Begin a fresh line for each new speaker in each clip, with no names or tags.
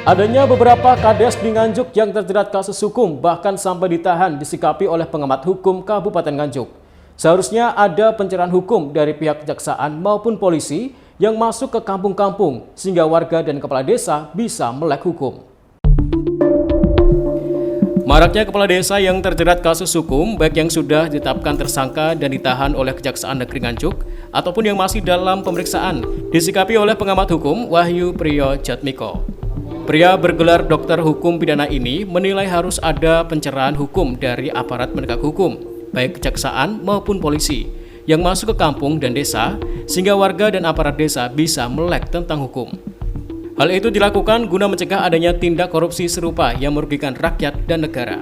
Adanya beberapa kades di Nganjuk yang terjerat kasus hukum bahkan sampai ditahan disikapi oleh pengamat hukum Kabupaten Nganjuk. Seharusnya ada pencerahan hukum dari pihak kejaksaan maupun polisi yang masuk ke kampung-kampung sehingga warga dan kepala desa bisa melek hukum. Maraknya kepala desa yang terjerat kasus hukum, baik yang sudah ditetapkan tersangka dan ditahan oleh Kejaksaan Negeri Nganjuk, ataupun yang masih dalam pemeriksaan, disikapi oleh pengamat hukum Wahyu Priyo Jatmiko. Pria bergelar dokter hukum pidana ini menilai harus ada pencerahan hukum dari aparat penegak hukum, baik kejaksaan maupun polisi, yang masuk ke kampung dan desa, sehingga warga dan aparat desa bisa melek tentang hukum. Hal itu dilakukan guna mencegah adanya tindak korupsi serupa yang merugikan rakyat dan negara.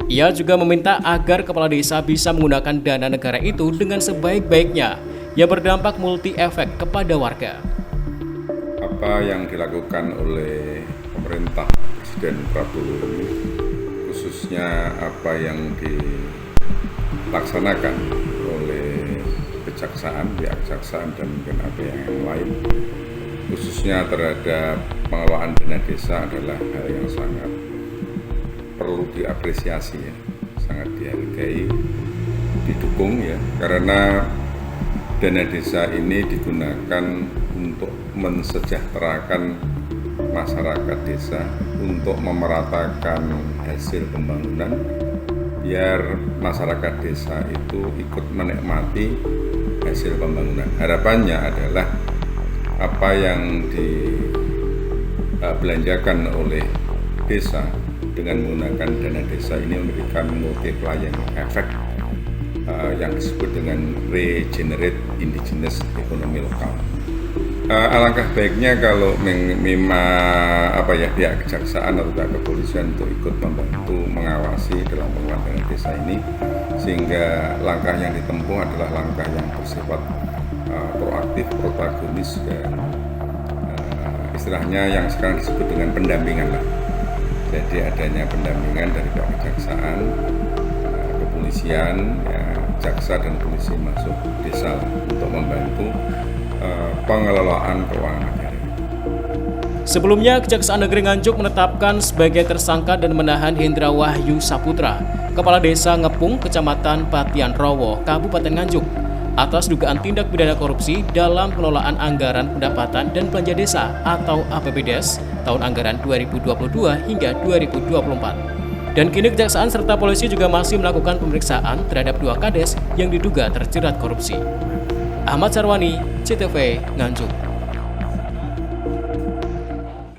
Ia juga meminta agar kepala desa bisa menggunakan dana negara itu dengan sebaik-baiknya, yang berdampak multi-efek kepada warga.
Apa yang dilakukan oleh pemerintah Presiden Prabowo ini, khususnya apa yang dilaksanakan oleh kejaksaan, pihak kejaksaan dan mungkin ada yang lain, khususnya terhadap pengelolaan dana desa adalah hal yang sangat perlu diapresiasi, ya, sangat dihargai, didukung, ya, karena dana desa ini digunakan untuk mensejahterakan masyarakat desa, untuk memeratakan hasil pembangunan, biar masyarakat desa itu ikut menikmati hasil pembangunan. Harapannya adalah apa yang dibelanjakan oleh desa dengan menggunakan dana desa ini memberikan multiplier efek yang disebut dengan regenerate indigenous economy lokal. Alangkah baiknya kalau pihak kejaksaan atau pihak kepolisian untuk ikut membantu mengawasi dalam pengelolaan dana desa ini, sehingga langkah yang ditempuh adalah langkah yang bersifat proaktif, protagonis, dan istilahnya yang sekarang disebut dengan pendampingan lah. Jadi adanya pendampingan dari pihak kejaksaan, kepolisian, ya, jaksa dan polisi masuk desa untuk membantu pengelolaan keuangan negara.
Sebelumnya, Kejaksaan Negeri Nganjuk menetapkan sebagai tersangka dan menahan Hendra Wahyu Saputra, Kepala Desa Ngepung, Kecamatan Patian Rowo, Kabupaten Nganjuk, atas dugaan tindak pidana korupsi dalam pengelolaan anggaran pendapatan dan belanja desa atau APBDes tahun anggaran 2022 hingga 2024. Dan kini Kejaksaan serta polisi juga masih melakukan pemeriksaan terhadap 2 kades yang diduga terjerat korupsi. Ahmad Sarwani, CTV, Nganjuk.